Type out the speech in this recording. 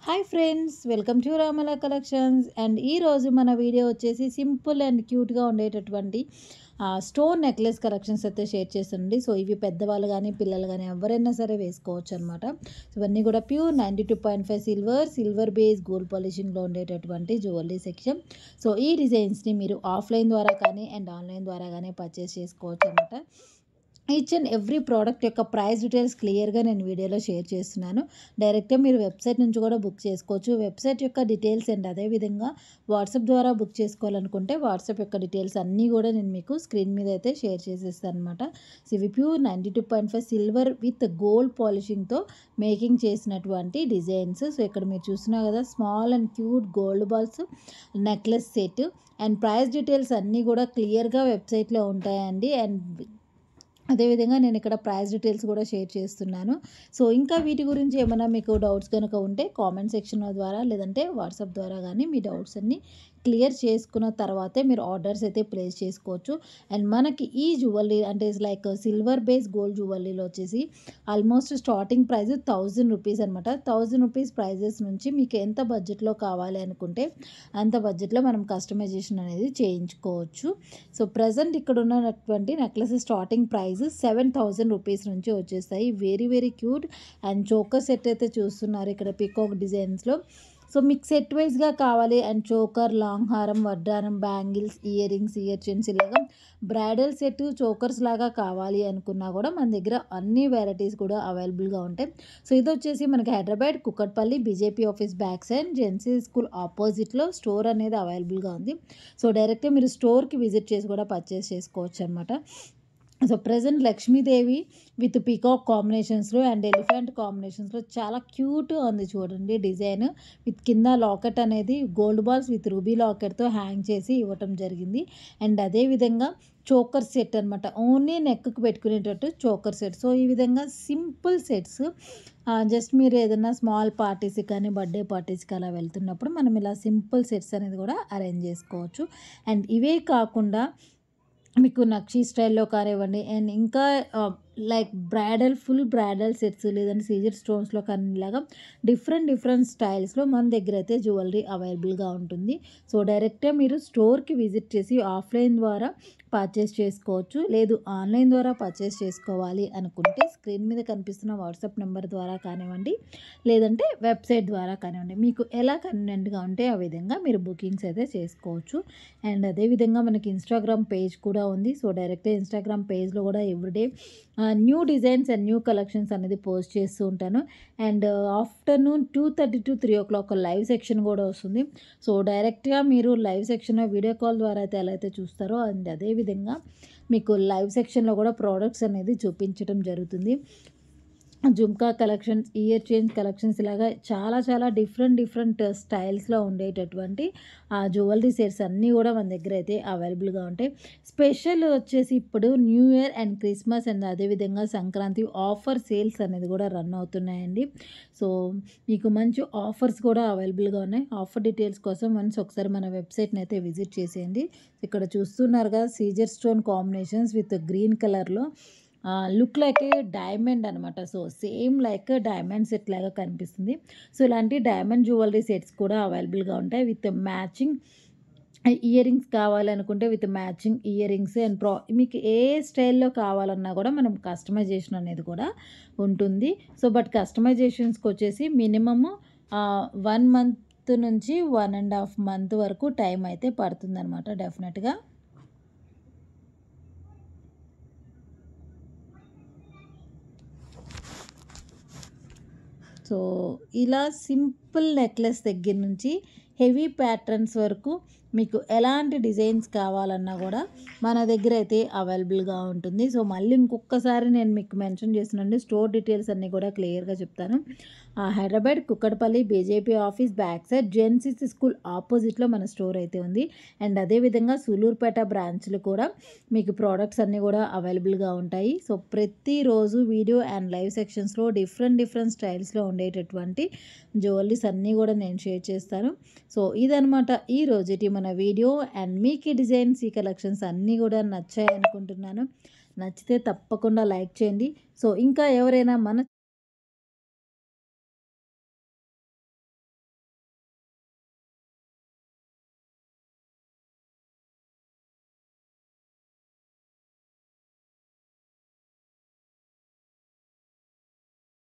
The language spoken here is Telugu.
Hi friends, welcome to Ramala collections. And ఈరోజు మన వీడియో వచ్చేసి సింపుల్ అండ్ క్యూట్గా ఉండేటటువంటి స్టోన్ నెక్లెస్ కలెక్షన్స్ అయితే షేర్ చేస్తుంది. సో ఇవి పెద్దవాళ్ళు కానీ పిల్లలు కానీ ఎవరైనా సరే వేసుకోవచ్చు అనమాట. ఇవన్నీ కూడా ప్యూర్ 92.5 సిల్వర్ బేస్ గోల్డ్ పాలిషింగ్లో ఉండేటటువంటి జ్యువెలరీ సెక్షన్. సో ఈ డిజైన్స్ని మీరు ఆఫ్లైన్ ద్వారా కానీ అండ్ ఆన్లైన్ ద్వారా కానీ పర్చేస్ చేసుకోవచ్చు అనమాట. ఈచ్ అండ్ ఎవ్రీ ప్రోడక్ట్ యొక్క ప్రైస్ డీటెయిల్స్ క్లియర్గా నేను వీడియోలో షేర్ చేస్తున్నాను. డైరెక్ట్గా మీరు వెబ్సైట్ నుంచి కూడా బుక్ చేసుకోవచ్చు. వెబ్సైట్ యొక్క డీటెయిల్స్ అండ్ అదేవిధంగా వాట్సాప్ ద్వారా బుక్ చేసుకోవాలనుకుంటే వాట్సాప్ యొక్క డీటెయిల్స్ అన్నీ కూడా నేను మీకు స్క్రీన్ మీద అయితే షేర్ చేసేస్తాను అనమాట. సో ఇవి ప్యూర్ 92.5 సిల్వర్ విత్ గోల్డ్ పాలిషింగ్తో మేకింగ్ చేసినటువంటి డిజైన్స్. సో ఇక్కడ మీరు చూస్తున్నారు కదా, small and cute gold balls necklace set and price details అన్నీ కూడా క్లియర్గా వెబ్సైట్లో ఉంటాయండి. అండ్ అదేవిధంగా నేను ఇక్కడ ప్రైస్ డీటెయిల్స్ కూడా షేర్ చేస్తున్నాను. సో ఇంకా వీటి గురించి ఏమైనా మీకు డౌట్స్ కనుక ఉంటే కామెంట్ సెక్షన్ ద్వారా లేదంటే వాట్సాప్ ద్వారా కానీ మీ డౌట్స్ అన్నీ క్లియర్ చేసుకున్న తర్వాతే మీరు ఆర్డర్స్ అయితే ప్లేస్ చేసుకోవచ్చు. అండ్ మనకి ఈ జ్యువెలరీ అంటే లైక్ సిల్వర్ బేస్ గోల్డ్ జ్యువెలరీలో వచ్చేసి ఆల్మోస్ట్ స్టార్టింగ్ ప్రైస్ 1000 రూపీస్ అనమాట. 1000 రూపీస్ ప్రైజెస్ నుంచి మీకు ఎంత బడ్జెట్లో కావాలి అనుకుంటే అంత బడ్జెట్లో మనం కస్టమైజేషన్ అనేది చేయించుకోవచ్చు. సో ప్రజెంట్ ఇక్కడ ఉన్నటువంటి నెక్లెస్ స్టార్టింగ్ ప్రైస్ 7000 రూపీస్ నుంచి వచ్చేస్తాయి. Very very cute and choker set అయితే చూస్తున్నారు ఇక్కడ పీకాక్ డిజైన్స్లో. సో మీకు సెట్ వైజ్గా కావాలి అండ్ చోకర్, లాంగ్ హారం, వడ్డారం, bangles, earrings, ear chains ఇలాగా బ్రైడల్ సెట్ చోకర్స్ లాగా కావాలి అనుకున్నా కూడా మన దగ్గర అన్ని వెరైటీస్ కూడా అవైలబుల్గా ఉంటాయి. సో ఇది వచ్చేసి మనకి Hyderabad Kukatpally BJP office back side Gen Z school ఆపోజిట్లో స్టోర్ అనేది అవైలబుల్గా ఉంది. సో డైరెక్ట్గా మీరు స్టోర్కి విజిట్ చేసి కూడా పర్చేస్ చేసుకోవచ్చు అనమాట. So present Lakshmidevi with peacock కాంబినేషన్స్లో అండ్ ఎలిఫెంట్ కాంబినేషన్స్లో చాలా క్యూట్గా ఉంది చూడండి డిజైన్. విత్ కింద లాకెట్ అనేది గోల్డ్ బాల్స్ విత్ రూబీ లాకెట్తో హ్యాంగ్ చేసి ఇవ్వటం జరిగింది. అండ్ అదేవిధంగా చోకర్ సెట్ అనమాట, ఓన్లీ నెక్కి పెట్టుకునేటట్టు చోకర్ సెట్. సో ఈ విధంగా సింపుల్ సెట్స్ జస్ట్ మీరు ఏదైనా స్మాల్ పార్టీస్కి కానీ బర్త్డే పార్టీస్కి అలా వెళ్తున్నప్పుడు మనం ఇలా సింపుల్ సెట్స్ అనేది కూడా అరేంజ్ చేసుకోవచ్చు. అండ్ ఇవే కాకుండా మీకు నక్షీ స్టైల్లో కానివ్వండి అండ్ ఇంకా లైక్ ఫుల్ బ్రైడల్ సెట్స్ లేదంటే సీజర్ స్టోన్స్లో కానీ ఇలాగా డిఫరెంట్ స్టైల్స్లో మన దగ్గర అయితే జ్యువెలరీ అవైలబుల్గా ఉంటుంది. సో డైరెక్ట్గా మీరు స్టోర్కి విజిట్ చేసి ఆఫ్లైన్ ద్వారా పర్చేస్ చేసుకోవచ్చు. లేదు ఆన్లైన్ ద్వారా పర్చేస్ చేసుకోవాలి అనుకుంటే స్క్రీన్ మీద కనిపిస్తున్న వాట్సాప్ నెంబర్ ద్వారా కానివ్వండి లేదంటే వెబ్సైట్ ద్వారా కానివ్వండి, మీకు ఎలా కన్వీనియంట్గా ఉంటే ఆ విధంగా మీరు బుకింగ్స్ అయితే చేసుకోవచ్చు. అండ్ అదేవిధంగా మనకి ఇన్స్టాగ్రామ్ పేజ్ కూడా ఉంది. సో డైరెక్ట్గా ఇన్స్టాగ్రామ్ పేజ్లో కూడా everyday new designs and new collections అనేది పోస్ట్ చేస్తూ ఉంటాను. And afternoon 2:30 to 3 o'clock live section కూడా వస్తుంది. సో డైరెక్ట్గా మీరు లైవ్ సెక్షన్ వీడియో కాల్ ద్వారా అయితే ఎలా అయితే చూస్తారో అండ్ అదేవిధంగా మీకు లైవ్ సెక్షన్లో కూడా ప్రోడక్ట్స్ అనేది చూపించడం జరుగుతుంది. Jhumka collections, year chains collections ఇలాగా చాలా డిఫరెంట్ స్టైల్స్లో ఉండేటటువంటి జ్యువెలరీ సెట్స్ అన్నీ కూడా మన దగ్గర అయితే అవైలబుల్గా ఉంటాయి. స్పెషల్ వచ్చేసి ఇప్పుడు new year and Christmas and అదేవిధంగా సంక్రాంతి ఆఫర్ సేల్స్ అనేది కూడా రన్ అవుతున్నాయండి. సో మీకు మంచి ఆఫర్స్ కూడా అవైలబుల్గా ఉన్నాయి. ఆఫర్ డీటెయిల్స్ కోసం వన్స్ ఒకసారి మన వెబ్సైట్ని అయితే విజిట్ చేసేయండి. ఇక్కడ చూస్తున్నారు కదా, Caesar stone combinations with green కలర్లో లుక్ లైక్ ఏ డైమండ్ అనమాట. So same like diamond set లాగా కనిపిస్తుంది. సో ఇలాంటి డైమండ్ జ్యువెలరీ సెట్స్ కూడా అవైలబుల్గా ఉంటాయి. విత్ మ్యాచింగ్ ఇయర్ రింగ్స్ కావాలనుకుంటే with matching ear rings and మీకు ఏ స్టైల్లో కావాలన్నా కూడా మనం కస్టమైజేషన్ అనేది కూడా ఉంటుంది. సో బట్ కస్టమైజేషన్స్కి వచ్చేసి మినిమమ్ 1 month నుంచి 1.5 month వరకు టైం అయితే పడుతుందన్నమాట డెఫినెట్గా. సో ఇలా సింపుల్ నెక్లెస్ దగ్గర నుంచి హెవీ ప్యాటర్న్స్ వరకు మీకు ఎలాంటి డిజైన్స్ కావాలన్నా కూడా మన దగ్గర అయితే అవైలబుల్గా ఉంటుంది. సో మళ్ళీ ఇంకొకసారి నేను మీకు మెన్షన్ చేస్తున్నాను, స్టోర్ డీటెయిల్స్ అన్నీ కూడా క్లియర్గా చెప్తాను. Hyderabad Kukatpally BJP office back side జెన్సీసీ స్కూల్ ఆపోజిట్లో మన స్టోర్ అయితే ఉంది. అండ్ అదేవిధంగా సూలూరుపేట బ్రాంచ్లు కూడా మీకు ప్రోడక్ట్స్ అన్నీ కూడా అవైలబుల్గా ఉంటాయి. సో ప్రతిరోజు వీడియో అండ్ లైవ్ సెక్షన్స్లో డిఫరెంట్ స్టైల్స్లో ఉండేటటువంటి జ్యువెలరీస్ అన్నీ కూడా నేను షేర్ చేస్తాను. సో ఇదనమాట ఈ రోజుటి మన వీడియో. అండ్ మీకు ఈ డిజైన్స్ ఈ కలెక్షన్స్ అన్నీ కూడా నచ్చాయి అనుకుంటున్నాను. నచ్చితే తప్పకుండా లైక్ చేయండి. సో ఇంకా ఎవరైనా మన